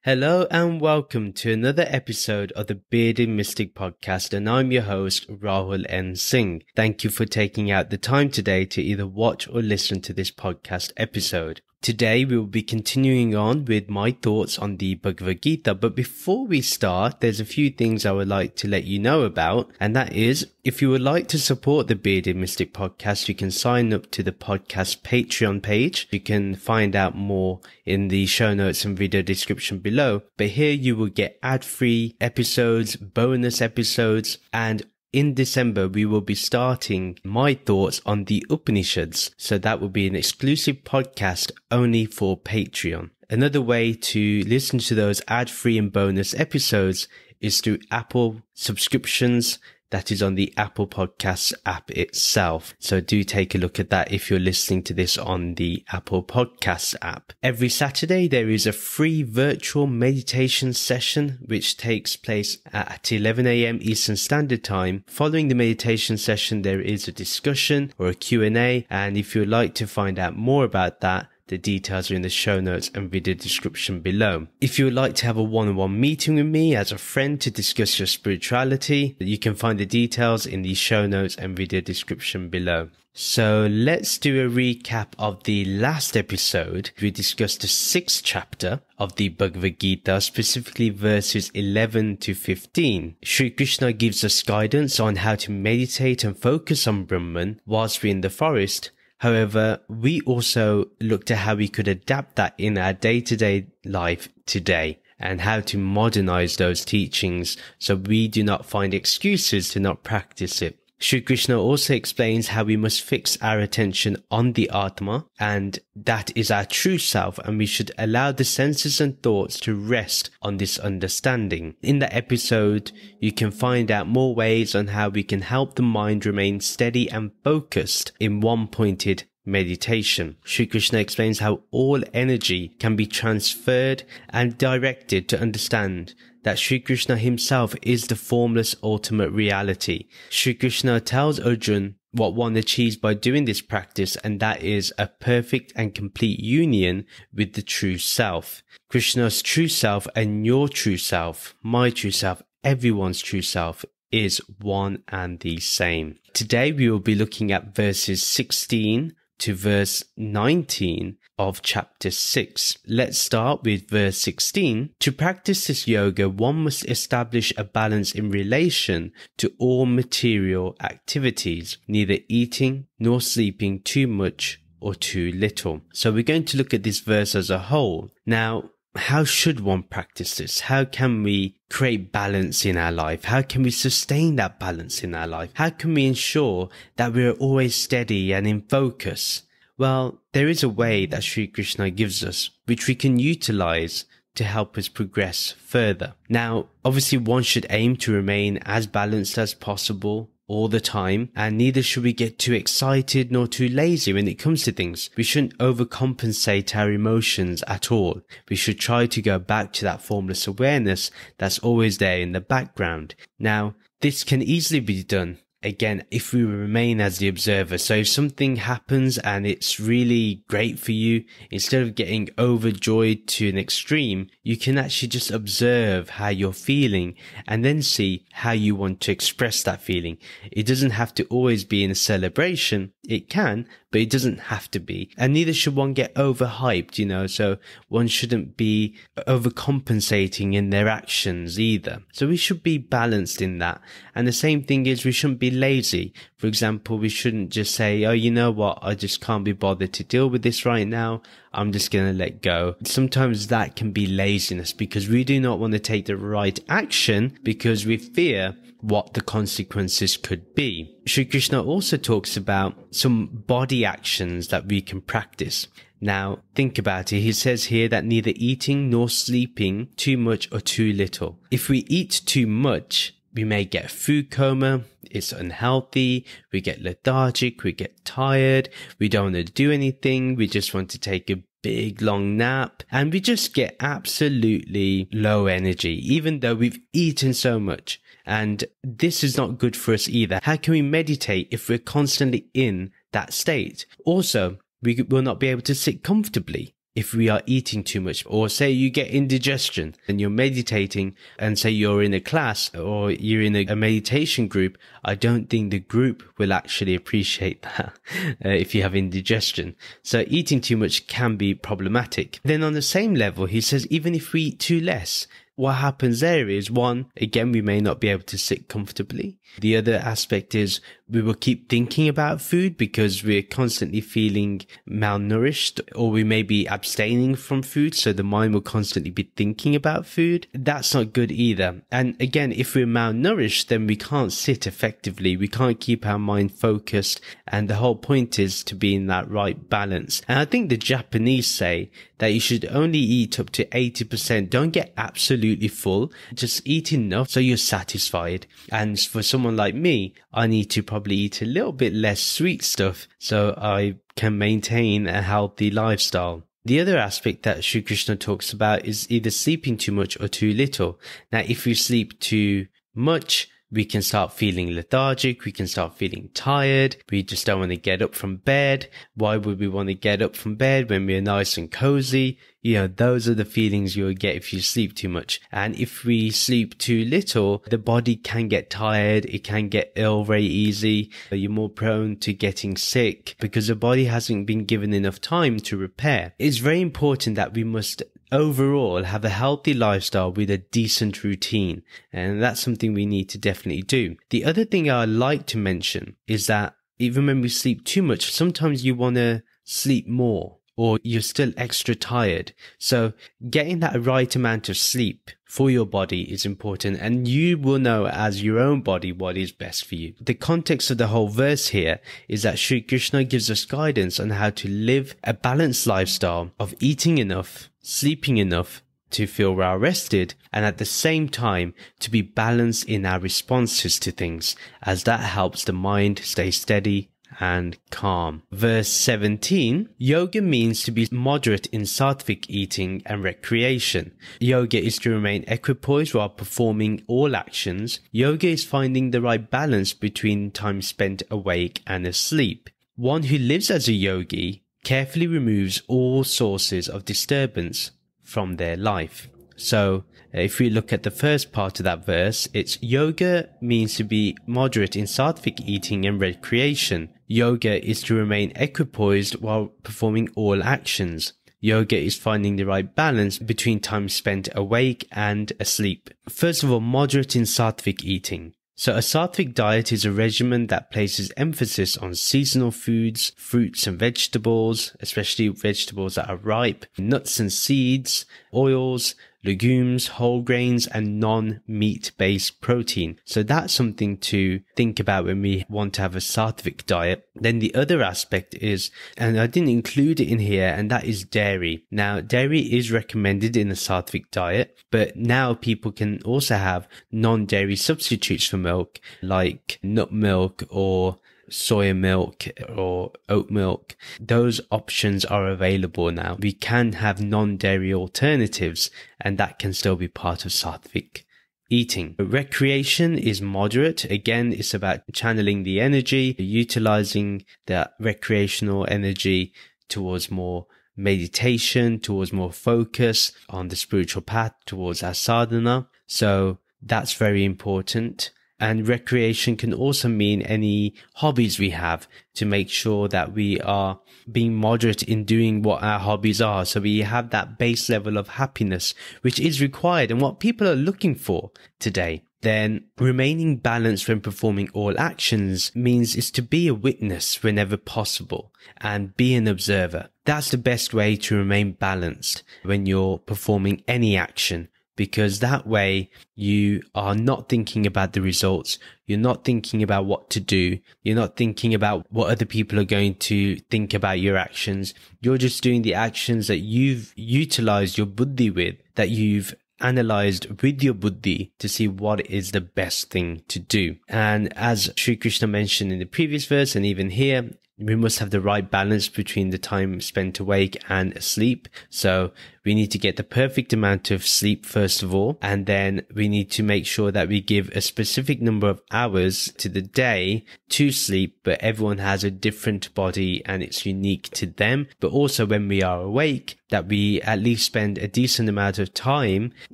Hello and welcome to another episode of the Bearded Mystic Podcast, and I'm your host, Rahul N. Singh. Thank you for taking out the time today to either watch or listen to this podcast episode. Today we will be continuing on with my thoughts on the Bhagavad Gita, but before we start, there's a few things I would like to let you know about, and that is, if you would like to support the Bearded Mystic Podcast, you can sign up to the podcast Patreon page. You can find out more in the show notes and video description below, but here you will get ad-free episodes, bonus episodes, and in December, we will be starting my thoughts on the Upanishads. So that will be an exclusive podcast only for Patreon. Another way to listen to those ad-free and bonus episodes is through Apple subscriptions. That is on the Apple Podcasts app itself. So do take a look at that if you're listening to this on the Apple Podcasts app. Every Saturday, there is a free virtual meditation session which takes place at 11 a.m. Eastern Standard Time. Following the meditation session, there is a discussion or a Q&A. And if you'd like to find out more about that, the details are in the show notes and video description below. If you would like to have a one-on-one meeting with me as a friend to discuss your spirituality, you can find the details in the show notes and video description below. So let's do a recap of the last episode. We discussed the 6th chapter of the Bhagavad Gita, specifically verses 11 to 15. Shri Krishna gives us guidance on how to meditate and focus on Brahman whilst we're in the forest. However, we also looked at how we could adapt that in our day-to-day life today and how to modernize those teachings so we do not find excuses to not practice it. Shri Krishna also explains how we must fix our attention on the Atma, and that is our true self, and we should allow the senses and thoughts to rest on this understanding. In that episode, you can find out more ways on how we can help the mind remain steady and focused in one-pointed meditation. Shri Krishna explains how all energy can be transferred and directed to understand that Shri Krishna himself is the formless ultimate reality. Shri Krishna tells Arjuna what one achieves by doing this practice, and that is a perfect and complete union with the true self. Krishna's true self and your true self, my true self, everyone's true self is one and the same. Today we will be looking at verses 16 to verse 19 of chapter 6. Let's start with verse 16. To practice this yoga, one must establish a balance in relation to all material activities, neither eating nor sleeping too much or too little. So we're going to look at this verse as a whole. Now, how should one practice this? How can we create balance in our life? How can we sustain that balance in our life? How can we ensure that we're always steady and in focus? Well, there is a way that Sri Krishna gives us, which we can utilize to help us progress further. Now, obviously one should aim to remain as balanced as possible all the time, and neither should we get too excited nor too lazy when it comes to things. We shouldn't overcompensate our emotions at all. We should try to go back to that formless awareness that's always there in the background. Now, this can easily be done, again, if we remain as the observer. So if something happens and it's really great for you, instead of getting overjoyed to an extreme, you can actually just observe how you're feeling and then see how you want to express that feeling. It doesn't have to always be in a celebration. It can, but it doesn't have to be. And neither should one get overhyped, so one shouldn't be overcompensating in their actions either. So we should be balanced in that. And the same thing is we shouldn't be lazy. For example, we shouldn't just say, oh, you know what, I just can't be bothered to deal with this right now. I'm just going to let go. Sometimes that can be laziness because we do not want to take the right action because we fear what the consequences could be. Shri Krishna also talks about some body actions that we can practice. Now, think about it. He says here that neither eating nor sleeping too much or too little. If we eat too much, we may get food coma, it's unhealthy, we get lethargic, we get tired, we don't want to do anything, we just want to take a big long nap, and we just get absolutely low energy, even though we've eaten so much. And this is not good for us either. How can we meditate if we're constantly in that state? Also, we will not be able to sit comfortably. if we are eating too much, or say you get indigestion and you're meditating and say you're in a class or you're in a meditation group, I don't think the group will actually appreciate that if you have indigestion. So eating too much can be problematic. Then on the same level, he says, even if we eat too less, what happens there is, one, again, we may not be able to sit comfortably. The other aspect is we will keep thinking about food because we're constantly feeling malnourished, or we may be abstaining from food. So the mind will constantly be thinking about food. That's not good either. And again, if we're malnourished, then we can't sit effectively. We can't keep our mind focused. And the whole point is to be in that right balance. And I think the Japanese say that you should only eat up to 80%. Don't get absolutely full. Just eat enough so you're satisfied. And for someone like me, I need to probably eat a little bit less sweet stuff so I can maintain a healthy lifestyle. The other aspect that Sri Krishna talks about is either sleeping too much or too little. Now, if we sleep too much, we can start feeling lethargic. We can start feeling tired. We just don't want to get up from bed. Why would we want to get up from bed when we're nice and cozy? You know, those are the feelings you'll get if you sleep too much. And if we sleep too little, the body can get tired. It can get ill very easy. You're more prone to getting sick because the body hasn't been given enough time to repair. It's very important that we must overall have a healthy lifestyle with a decent routine. And that's something we need to definitely do. The other thing I like to mention is that even when we sleep too much, sometimes you want to sleep more, or you're still extra tired. So getting that right amount of sleep for your body is important, and you will know as your own body what is best for you. The context of the whole verse here is that Sri Krishna gives us guidance on how to live a balanced lifestyle of eating enough, sleeping enough to feel well rested, and at the same time to be balanced in our responses to things, as that helps the mind stay steady and calm. Verse 17, yoga means to be moderate in sattvic eating and recreation. Yoga is to remain equipoised while performing all actions. Yoga is finding the right balance between time spent awake and asleep. One who lives as a yogi carefully removes all sources of disturbance from their life. So if we look at the first part of that verse, it's yoga means to be moderate in sattvic eating and recreation. Yoga is to remain equipoised while performing all actions. Yoga is finding the right balance between time spent awake and asleep. First of all, moderate in sattvic eating. So a sattvic diet is a regimen that places emphasis on seasonal foods, fruits and vegetables, especially vegetables that are ripe, nuts and seeds, oils, legumes, whole grains, and non-meat-based protein. So that's something to think about when we want to have a sattvic diet. Then the other aspect is, and I didn't include it in here, and that is dairy. Now, dairy is recommended in a sattvic diet, but now people can also have non-dairy substitutes for milk, like nut milk or soya milk or oat milk. Those options are available now. We can have non-dairy alternatives, and that can still be part of sattvic eating. Recreation is moderate. Again, it's about channeling the energy, utilizing that recreational energy towards more meditation, towards more focus on the spiritual path, towards our sadhana. So that's very important. And recreation can also mean any hobbies we have, to make sure that we are being moderate in doing what our hobbies are. So we have that base level of happiness, which is required and what people are looking for today. Then remaining balanced when performing all actions means is to be a witness whenever possible and be an observer. That's the best way to remain balanced when you're performing any action, because that way you are not thinking about the results. You're not thinking about what to do. You're not thinking about what other people are going to think about your actions. You're just doing the actions that you've utilized your buddhi with, that you've analyzed with your buddhi to see what is the best thing to do. And as Sri Krishna mentioned in the previous verse and even here, we must have the right balance between the time spent awake and asleep. So We need to get the perfect amount of sleep first of all, and then we need to make sure that we give a specific number of hours to the day to sleep, but everyone has a different body and it's unique to them. But also when we are awake, that we at least spend a decent amount of time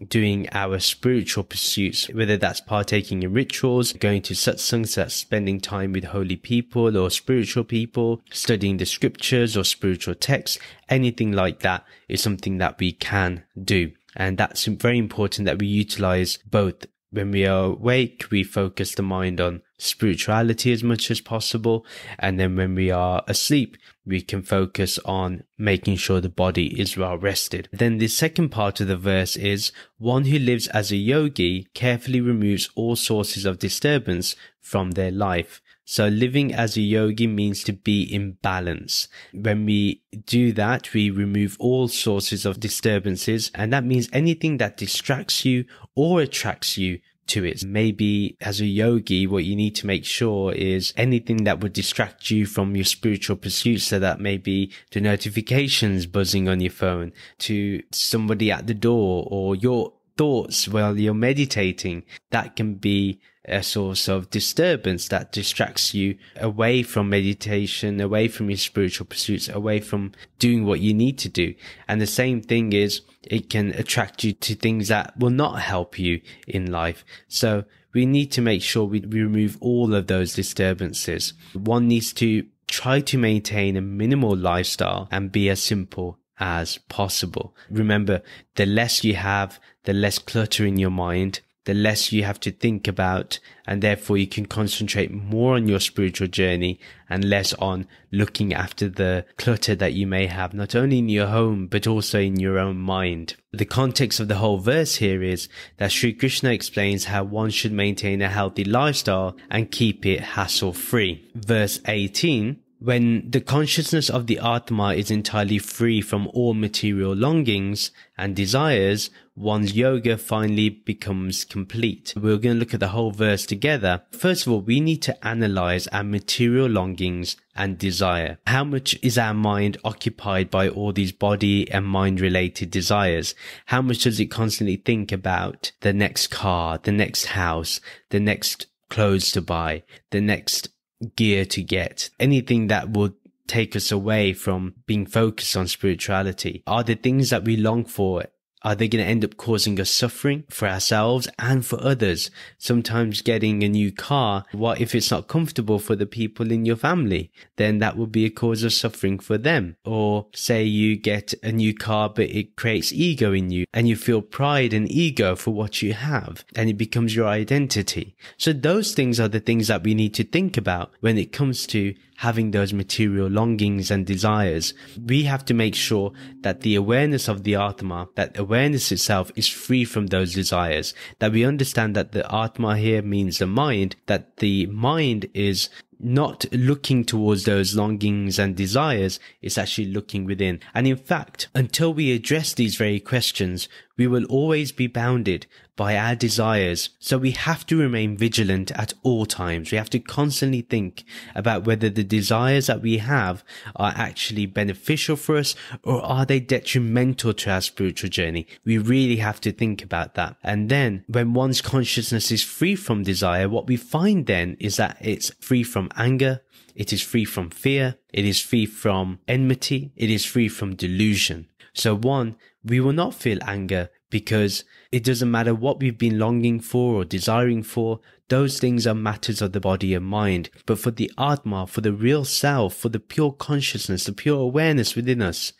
doing our spiritual pursuits, whether that's partaking in rituals, going to satsangs, that's spending time with holy people or spiritual people, studying the scriptures or spiritual texts. Anything like that is something that we can do. And that's very important that we utilize both. When we are awake, we focus the mind on spirituality as much as possible. And then when we are asleep, we can focus on making sure the body is well rested. Then the second part of the verse is, one who lives as a yogi carefully removes all sources of disturbance from their life. So living as a yogi means to be in balance. When we do that, we remove all sources of disturbances, and that means anything that distracts you or attracts you to it. Maybe as a yogi, what you need to make sure is anything that would distract you from your spiritual pursuits. So that may be the notifications buzzing on your phone, to somebody at the door, or your thoughts while you're meditating. That can be a source of disturbance that distracts you away from meditation, away from your spiritual pursuits, away from doing what you need to do. And the same thing is, it can attract you to things that will not help you in life. So we need to make sure we remove all of those disturbances. One needs to try to maintain a minimal lifestyle and be as simple as possible. Remember, the less you have, the less clutter in your mind, the less you have to think about, and therefore you can concentrate more on your spiritual journey and less on looking after the clutter that you may have, not only in your home, but also in your own mind. The context of the whole verse here is that Sri Krishna explains how one should maintain a healthy lifestyle and keep it hassle-free. Verse 18, when the consciousness of the Atma is entirely free from all material longings and desires, one's yoga finally becomes complete. We're going to look at the whole verse together. First of all, we need to analyze our material longings and desire. How much is our mind occupied by all these body and mind related desires? How much does it constantly think about the next car, the next house, the next clothes to buy, the next gear to get, anything that would take us away from being focused on spirituality? Are the things that we long for, are they going to end up causing us suffering for ourselves and for others? Sometimes getting a new car, what if it's not comfortable for the people in your family? Then that would be a cause of suffering for them. Or say you get a new car, but it creates ego in you and you feel pride and ego for what you have, and it becomes your identity. So those things are the things that we need to think about when it comes to having those material longings and desires. We have to make sure that the awareness of the Atma, that awareness itself is free from those desires, that we understand that the Atma here means the mind, that the mind is not looking towards those longings and desires, it's actually looking within. And in fact, until we address these very questions, we will always be bounded by our desires. So we have to remain vigilant at all times. We have to constantly think about whether the desires that we have are actually beneficial for us, or are they detrimental to our spiritual journey. We really have to think about that. And then when one's consciousness is free from desire, what we find then is that it's free from anger, it is free from fear, it is free from enmity, it is free from delusion. So one, we will not feel anger, because it doesn't matter what we've been longing for or desiring for. Those things are matters of the body and mind. But for the Atma, for the real self, for the pure consciousness, the pure awareness within us,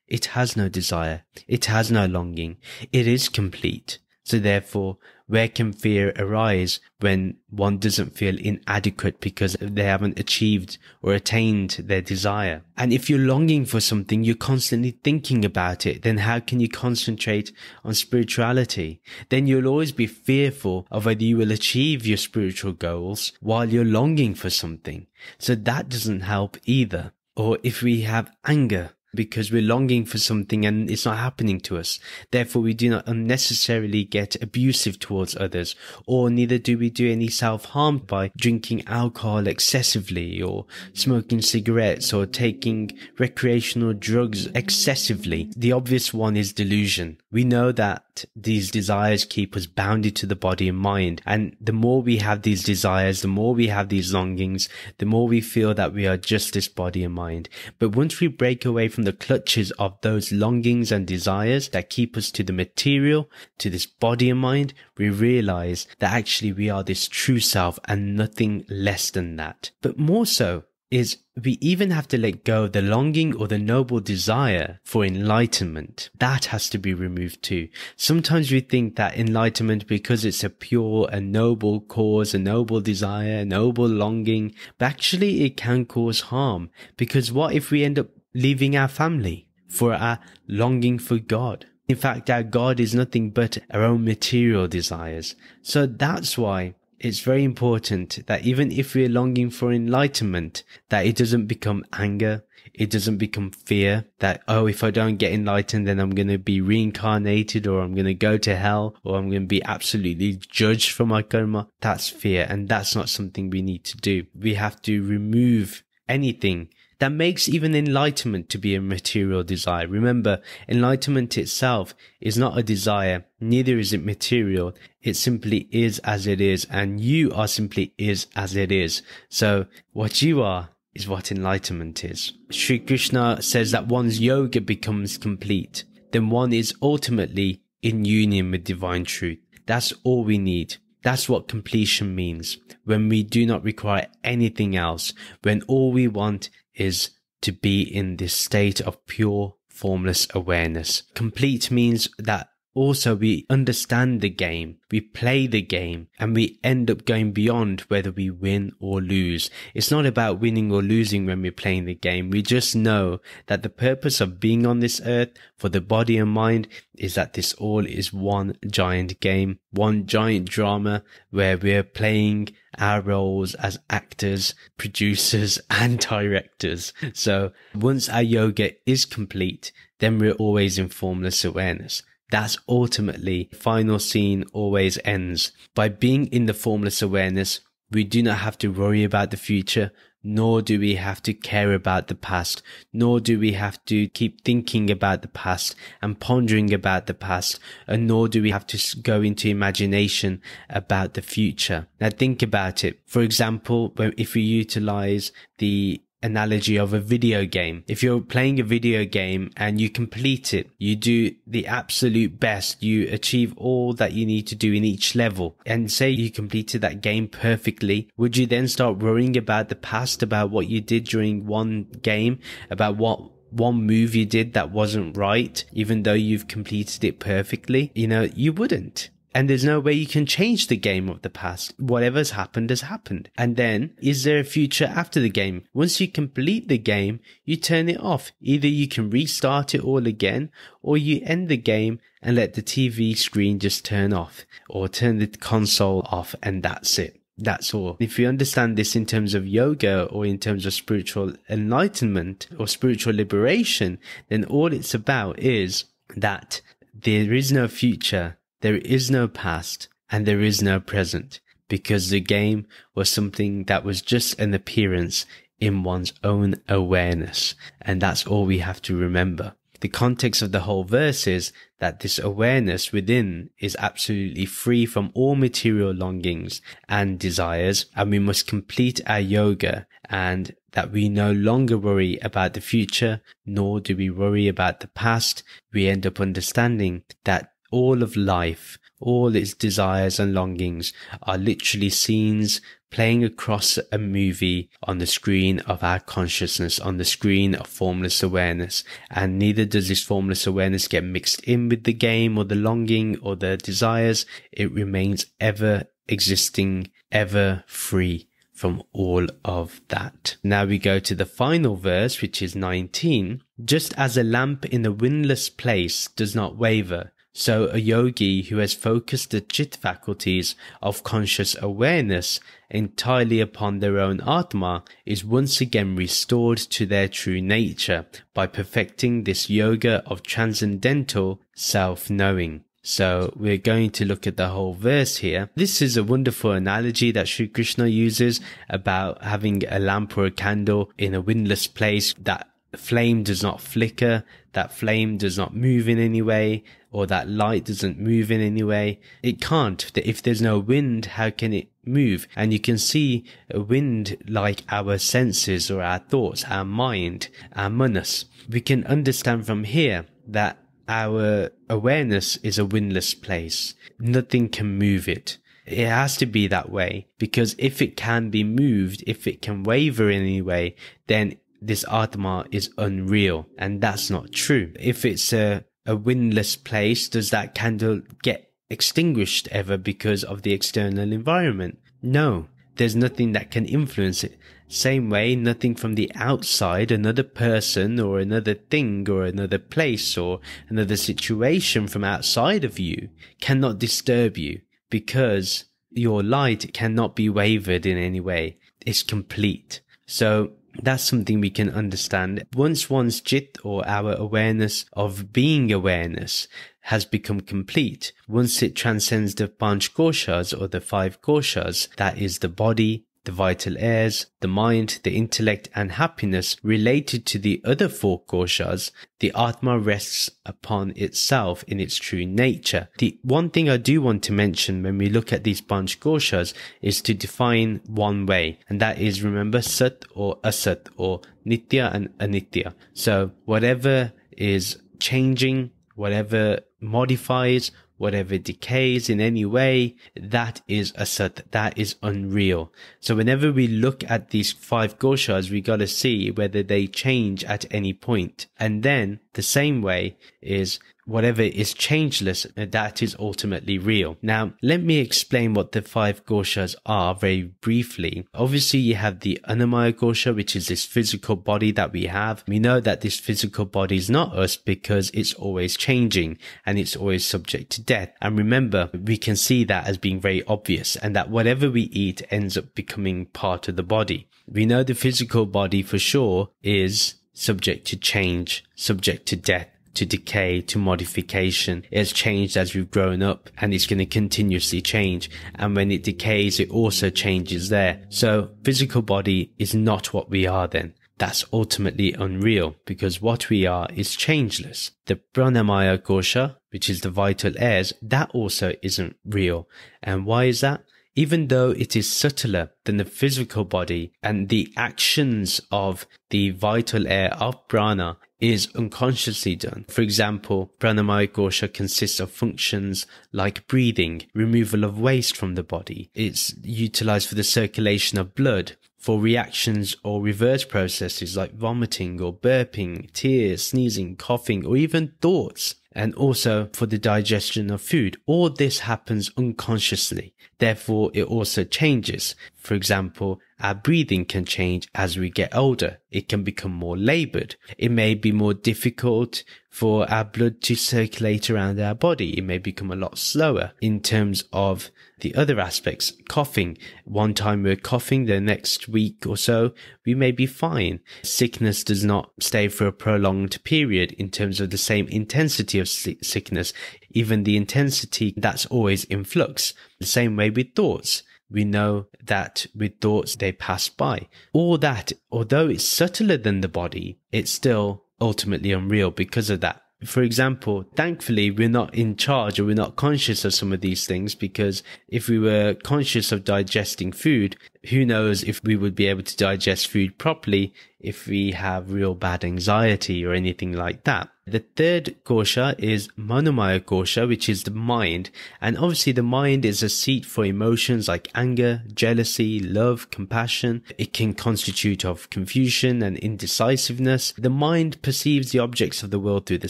it has no desire. It has no longing. It is complete. So therefore, where can fear arise when one doesn't feel inadequate because they haven't achieved or attained their desire? And if you're longing for something, you're constantly thinking about it, then how can you concentrate on spirituality? Then you'll always be fearful of whether you will achieve your spiritual goals while you're longing for something. So that doesn't help either. Or if we have anger, because we're longing for something and it's not happening to us. Therefore, we do not unnecessarily get abusive towards others, or neither do we do any self-harm by drinking alcohol excessively or smoking cigarettes or taking recreational drugs excessively. The obvious one is delusion. We know that these desires keep us bounded to the body and mind, and the more we have these desires, the more we have these longings, the more we feel that we are just this body and mind. But once we break away from the clutches of those longings and desires that keep us to the material, to this body and mind, we realize that actually we are this true self and nothing less than that. But more so is we even have to let go of the longing or the noble desire for enlightenment. That has to be removed too. Sometimes we think that enlightenment, because it's a pure and noble cause, a noble desire, a noble longing, but actually it can cause harm. Because what if we end up leaving our family for our longing for God? In fact, our God is nothing but our own material desires. So that's why it's very important that even if we're longing for enlightenment, that it doesn't become anger, it doesn't become fear, that, oh, if I don't get enlightened, then I'm going to be reincarnated, or I'm going to go to hell, or I'm going to be absolutely judged for my karma. That's fear, and that's not something we need to do. We have to remove anything that makes even enlightenment to be a material desire. Remember, enlightenment itself is not a desire, neither is it material. It simply is as it is, and you are simply is as it is. So what you are is what enlightenment is. Sri Krishna says that one's yoga becomes complete, then one is ultimately in union with divine truth. That's all we need. That's what completion means, when we do not require anything else, when all we want is to be in this state of pure, formless awareness. Complete means that also we understand the game, we play the game, and we end up going beyond whether we win or lose. It's not about winning or losing when we're playing the game. We just know that the purpose of being on this earth for the body and mind is that this all is one giant game, one giant drama where we're playing our roles as actors, producers, and directors. So once our yoga is complete, then we're always in formless awareness. That's ultimately, final scene always ends. By being in the formless awareness, we do not have to worry about the future, nor do we have to care about the past, nor do we have to keep thinking about the past and pondering about the past, and nor do we have to go into imagination about the future. Now think about it. For example, if we utilize the analogy of a video game. If you're playing a video game and you complete it, you do the absolute best, you achieve all that you need to do in each level, and say you completed that game perfectly, would you then start worrying about the past, about what you did during one game, about what one move you did that wasn't right, even though you've completed it perfectly? You wouldn't. And there's no way you can change the game of the past. Whatever's happened has happened. And then, is there a future after the game? Once you complete the game, you turn it off. Either you can restart it all again, or you end the game and let the TV screen just turn off, or turn the console off, and that's it. That's all. If you understand this in terms of yoga, or in terms of spiritual enlightenment or spiritual liberation, then all it's about is that there is no future, there is no past, and there is no present, because the game was something that was just an appearance in one's own awareness. And that's all we have to remember. The context of the whole verse is that this awareness within is absolutely free from all material longings and desires, and we must complete our yoga, and that we no longer worry about the future, nor do we worry about the past. We end up understanding that all of life, all its desires and longings are literally scenes playing across a movie on the screen of our consciousness, on the screen of formless awareness. And neither does this formless awareness get mixed in with the game or the longing or the desires. It remains ever existing, ever free from all of that. Now we go to the final verse, which is 19. Just as a lamp in a windless place does not waver, So a yogi who has focused the Chit faculties of conscious awareness entirely upon their own Atma is once again restored to their true nature by perfecting this yoga of transcendental self-knowing. So we're going to look at the whole verse here. This is a wonderful analogy that Sri Krishna uses about having a lamp or a candle in a windless place. That flame does not flicker, that flame does not move in any way, or that light doesn't move in any way. It can't. If there's no wind, how can it move? And you can see a wind like our senses or our thoughts, our mind, our manas. We can understand from here that our awareness is a windless place. Nothing can move it. It has to be that way, because if it can be moved, if it can waver in any way, then this Atma is unreal, and that's not true. If it's a windless place, does that candle get extinguished ever because of the external environment? No, there's nothing that can influence it. Same way, nothing from the outside, another person or another thing or another place or another situation from outside of you cannot disturb you, because your light cannot be wavered in any way. It's complete. So that's something we can understand. Once one's Chit, or our awareness of being awareness, has become complete, once it transcends the Panch Koshas, or the 5 Koshas, that is the body, the vital airs, the mind, the intellect, and happiness related to the other 4 koshas, the Atma rests upon itself in its true nature. The one thing I do want to mention when we look at these Panch Koshas is to define one way, and that is, remember, Sat or Asat, or Nitya and Anitya. So whatever is changing, whatever modifies, whatever decays in any way, that is asat, that is unreal. So whenever we look at these 5 koshas, we gotta see whether they change at any point. And then the same way is whatever is changeless, that is ultimately real. Now, let me explain what the 5 koshas are very briefly. Obviously, you have the Annamaya kosha, which is this physical body that we have. We know that this physical body is not us because it's always changing and it's always subject to death. And remember, we can see that as being very obvious, and that whatever we eat ends up becoming part of the body. We know the physical body for sure is subject to change, subject to death, to decay, to modification. It has changed as we've grown up, and it's going to continuously change. And when it decays, it also changes there. So physical body is not what we are then. That's ultimately unreal, because what we are is changeless. The Pranamaya kosha, which is the vital airs, that also isn't real. And why is that? Even though it is subtler than the physical body, and the actions of the vital air of prana is unconsciously done. For example, pranamaya kosha consists of functions like breathing, removal of waste from the body. It's utilized for the circulation of blood, for reactions or reverse processes like vomiting or burping, tears, sneezing, coughing, or even thoughts. And also for the digestion of food. All this happens unconsciously. Therefore, it also changes. For example, our breathing can change as we get older. It can become more labored. It may be more difficult for our blood to circulate around our body. It may become a lot slower in terms of the other aspects. Coughing. One time we're coughing, the next week or so we may be fine. Sickness does not stay for a prolonged period in terms of the same intensity of sickness. Even the intensity, that's always in flux. The same way with thoughts. We know that with thoughts, they pass by. All that, although it's subtler than the body, it's still ultimately unreal because of that. For example, thankfully, we're not in charge, or we're not conscious of some of these things, because if we were conscious of digesting food, who knows if we would be able to digest food properly if we have real bad anxiety or anything like that. The 3rd kosha is Manomaya kosha, which is the mind. And obviously the mind is a seat for emotions like anger, jealousy, love, compassion. It can constitute of confusion and indecisiveness. The mind perceives the objects of the world through the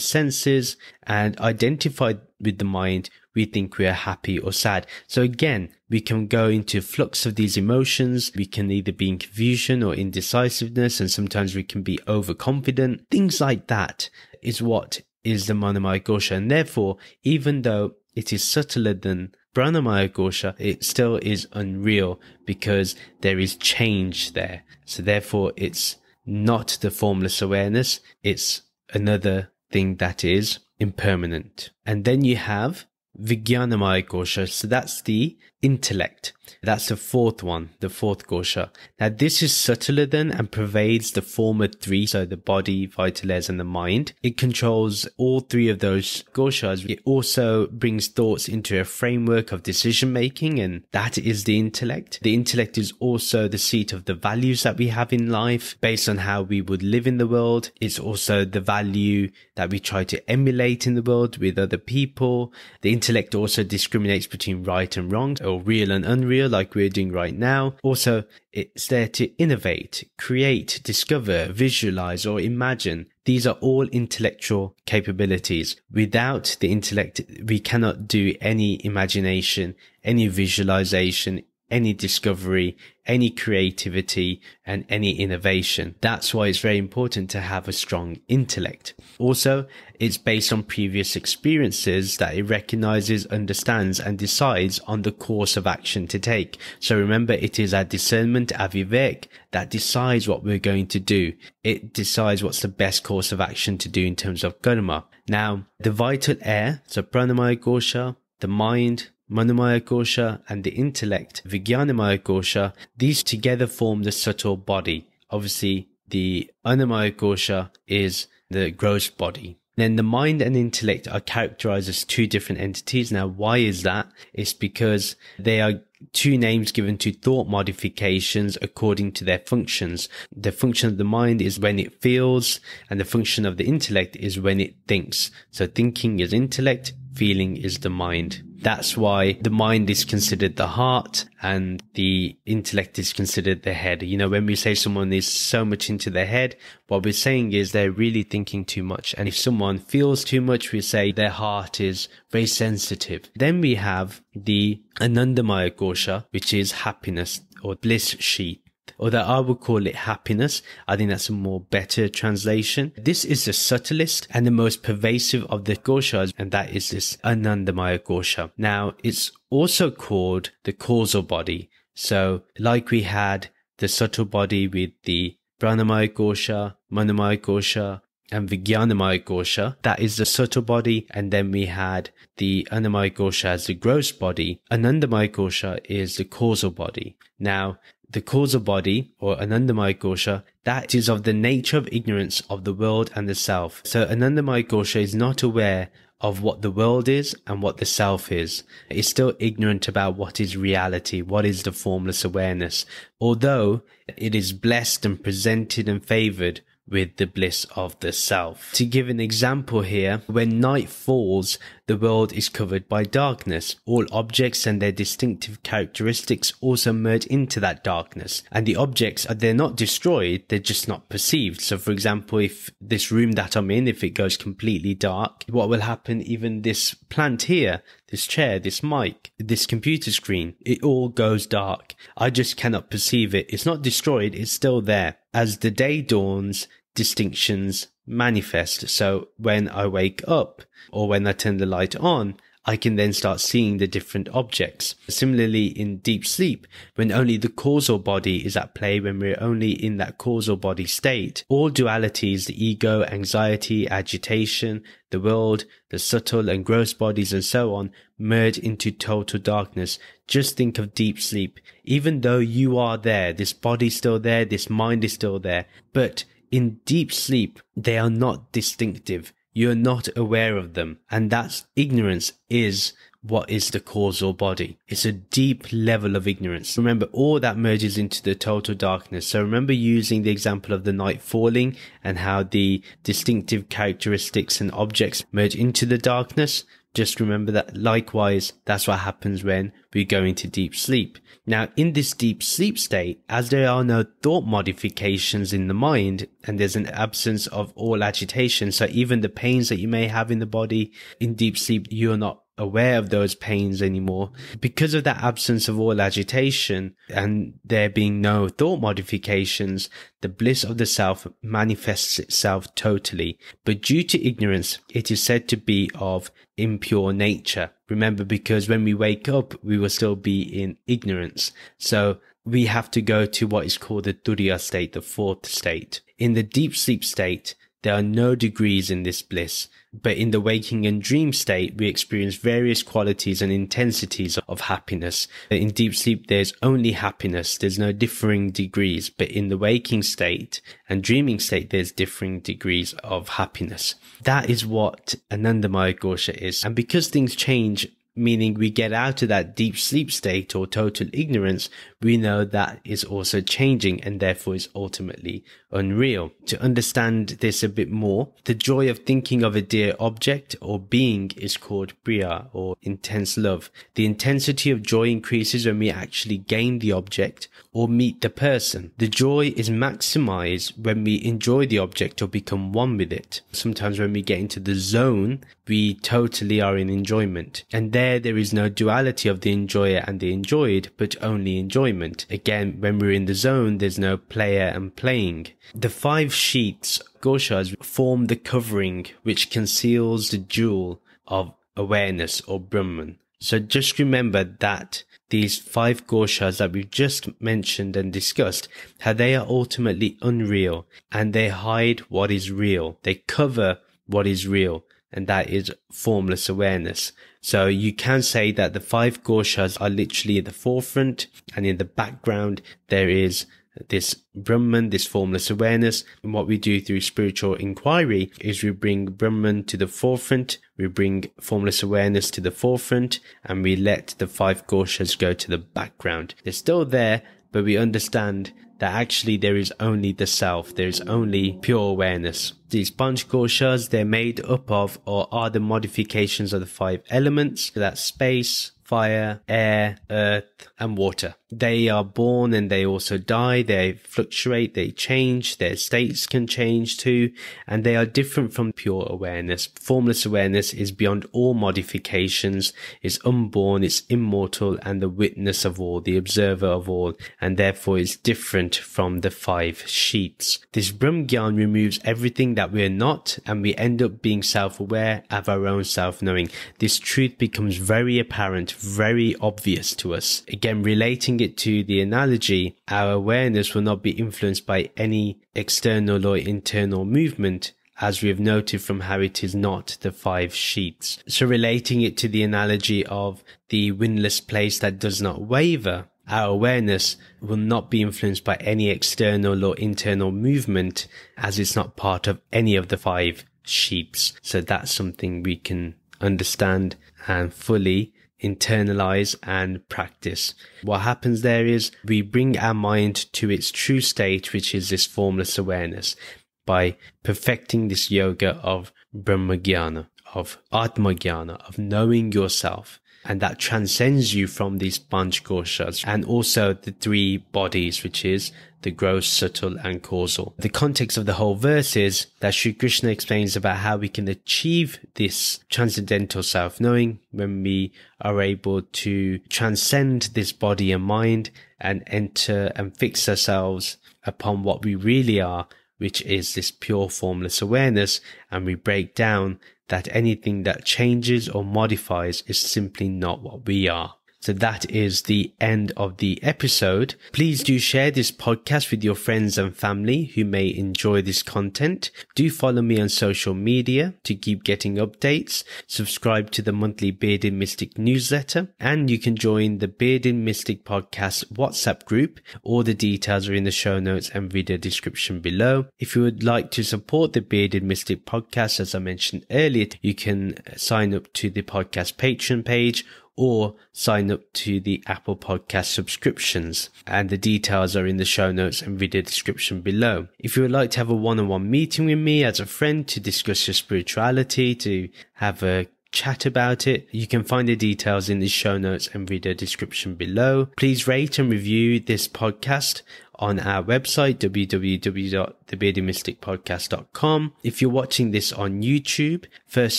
senses, and identified with the mind, we think we are happy or sad. So again, we can go into flux of these emotions. We can either be in confusion or indecisiveness, and sometimes we can be overconfident. Things like that is what is the Manomaya Kosha. And therefore, even though it is subtler than Pranamaya Kosha, it still is unreal because there is change there. So therefore, it's not the formless awareness. It's another thing that is impermanent. And then you have Vijnanamaya Kosha. So that's the intellect. That's the fourth one, the fourth kosha. Now this is subtler than and pervades the former three, so the body, vital airs, and the mind. It controls all three of those koshas. It also brings thoughts into a framework of decision making, and that is the intellect. The intellect is also the seat of the values that we have in life based on how we would live in the world. It's also the value that we try to emulate in the world with other people. The intellect also discriminates between right and wrong, or real and unreal, like we're doing right now. Also, it's there to innovate, create, discover, visualize, or imagine. These are all intellectual capabilities. Without the intellect, we cannot do any imagination, any visualization, any discovery, any creativity, and any innovation. That's why it's very important to have a strong intellect. Also, it's based on previous experiences that it recognizes, understands, and decides on the course of action to take. So remember, it is our discernment, our vivek, that decides what we're going to do. It decides what's the best course of action to do in terms of karma. Now, the vital air, so pranamaya kosha, the mind, Manomaya Kosha, and the intellect, Vijnanamaya Kosha, these together form the subtle body. Obviously, the Annamaya Kosha is the gross body. Then the mind and intellect are characterized as two different entities. Now, why is that? It's because they are two names given to thought modifications according to their functions. The function of the mind is when it feels, and the function of the intellect is when it thinks. So thinking is intellect, feeling is the mind. That's why the mind is considered the heart and the intellect is considered the head. You know, when we say someone is so much into their head, what we're saying is they're really thinking too much. And if someone feels too much, we say their heart is very sensitive. Then we have the Anandamaya Kosha, which is happiness or bliss sheath. Although I would call it happiness, I think that's a more better translation. This is the subtlest and the most pervasive of the koshas, and that is this Anandamaya Kosha. Now, it's also called the causal body. So, like we had the subtle body with the Pranamaya Kosha, Manomaya Kosha, and Vijnanamaya Kosha, that is the subtle body, and then we had the Annamaya Kosha as the gross body. Anandamaya Kosha is the causal body. Now, the causal body, or Anandamaya Kosha, that is of the nature of ignorance of the world and the self. So Anandamaya Kosha is not aware of what the world is and what the self is. It's still ignorant about what is reality, what is the formless awareness, although it is blessed and presented and favored with the bliss of the self. To give an example here, when night falls, the world is covered by darkness. All objects and their distinctive characteristics also merge into that darkness. And the objects, they're not destroyed, they're just not perceived. So for example, if this room that I'm in, if it goes completely dark, what will happen, even this plant here, this chair, this mic, this computer screen, it all goes dark. I just cannot perceive it. It's not destroyed, it's still there. As the day dawns, distinctions manifest. So when I wake up or when I turn the light on, I can then start seeing the different objects. Similarly, in deep sleep, when only the causal body is at play, when we're only in that causal body state, all dualities, the ego, anxiety, agitation, the world, the subtle and gross bodies and so on, merge into total darkness. Just think of deep sleep. Even though you are there, this body's still there, this mind is still there, but in deep sleep, they are not distinctive. You're not aware of them. And that's ignorance is what is the causal body. It's a deep level of ignorance. Remember, all that merges into the total darkness. So remember using the example of the night falling and how the distinctive characteristics and objects merge into the darkness. Just remember that likewise, that's what happens when we go into deep sleep. Now, in this deep sleep state, as there are no thought modifications in the mind, and there's an absence of all agitation, so even the pains that you may have in the body in deep sleep, you're not aware of those pains anymore. Because of that absence of all agitation and there being no thought modifications, the bliss of the self manifests itself totally. But due to ignorance, it is said to be of impure nature. Remember, because when we wake up, we will still be in ignorance. So we have to go to what is called the Turiya state, the fourth state. In the deep sleep state, there are no degrees in this bliss, but in the waking and dream state, we experience various qualities and intensities of happiness. In deep sleep, there's only happiness. There's no differing degrees, but in the waking state and dreaming state, there's differing degrees of happiness. That is what Anandamaya Kosha is. And because things change, meaning we get out of that deep sleep state or total ignorance, we know that is also changing and therefore is ultimately unreal. To understand this a bit more, the joy of thinking of a dear object or being is called priya or intense love. The intensity of joy increases when we actually gain the object or meet the person. The joy is maximized when we enjoy the object or become one with it. Sometimes when we get into the zone, we totally are in enjoyment. And there is no duality of the enjoyer and the enjoyed, but only enjoyment. Again, when we're in the zone, there's no player and playing. The 5 sheets, koshas, form the covering which conceals the jewel of awareness or Brahman. So just remember that these 5 koshas that we've just mentioned and discussed, how they are ultimately unreal and they hide what is real. They cover what is real, and that is formless awareness. So you can say that the 5 koshas are literally at the forefront, and in the background there is this Brahman, this formless awareness. And what we do through spiritual inquiry is we bring Brahman to the forefront, we bring formless awareness to the forefront, and we let the 5 koshas go to the background. They're still there, but we understand that actually there is only the self, there is only pure awareness. These Panch Koshas, they're made up of or are the modifications of the 5 elements. So that's space, fire, air, earth, and water. They are born and they also die. They fluctuate, they change, their states can change too, and they are different from pure awareness. Formless awareness is beyond all modifications, is unborn, it's immortal, and the witness of all, the observer of all, and therefore is different from the 5 sheets. This Brahm Gyan removes everything that we are not, and we end up being self-aware of our own self-knowing. This truth becomes very apparent, very obvious to us. Again, relating it to the analogy, our awareness will not be influenced by any external or internal movement, as we have noted from how it is not the 5 sheets. So relating it to the analogy of the windless place that does not waver, our awareness will not be influenced by any external or internal movement, as it's not part of any of the 5 sheets. So that's something we can understand and fully internalize and practice. What happens there is we bring our mind to its true state, which is this formless awareness, by perfecting this yoga of Brahmagyana, of Atmagyana, of knowing yourself. And that transcends you from these Panch Koshas and also the 3 bodies, which is the gross, subtle, and causal. The context of the whole verse is that Sri Krishna explains about how we can achieve this transcendental self-knowing when we are able to transcend this body and mind and enter and fix ourselves upon what we really are, which is this pure formless awareness, and we break down that anything that changes or modifies is simply not what we are. So that is the end of the episode. Please do share this podcast with your friends and family who may enjoy this content. Do follow me on social media to keep getting updates. Subscribe to the monthly Bearded Mystic newsletter, and you can join the Bearded Mystic podcast WhatsApp group. All the details are in the show notes and video description below. If you would like to support the Bearded Mystic podcast, as I mentioned earlier, you can sign up to the podcast Patreon page or sign up to the Apple Podcast subscriptions, and the details are in the show notes and video description below. If you would like to have a one-on-one meeting with me as a friend to discuss your spirituality, to have a chat about it. You can find the details in the show notes and video description below. Please rate and review this podcast on our website, www.thebeardedmysticpodcast.com. If you're watching this on YouTube, first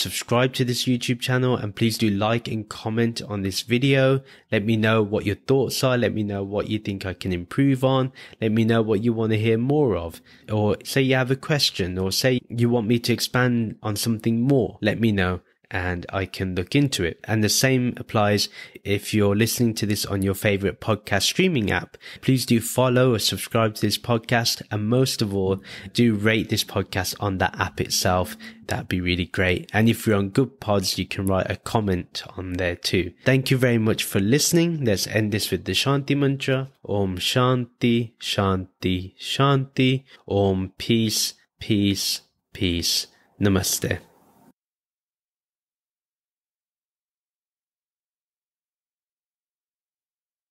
subscribe to this YouTube channel and please do like and comment on this video. Let me know what your thoughts are. Let me know what you think I can improve on. Let me know what you want to hear more of. Or say you have a question, or say you want me to expand on something more. Let me know, and I can look into it. And the same applies if you're listening to this on your favorite podcast streaming app. Please do follow or subscribe to this podcast. And most of all, do rate this podcast on that app itself. That'd be really great. And if you're on Good Pods, you can write a comment on there too. Thank you very much for listening. Let's end this with the Shanti mantra. Om Shanti, Shanti, Shanti. Om Peace, Peace, Peace. Namaste.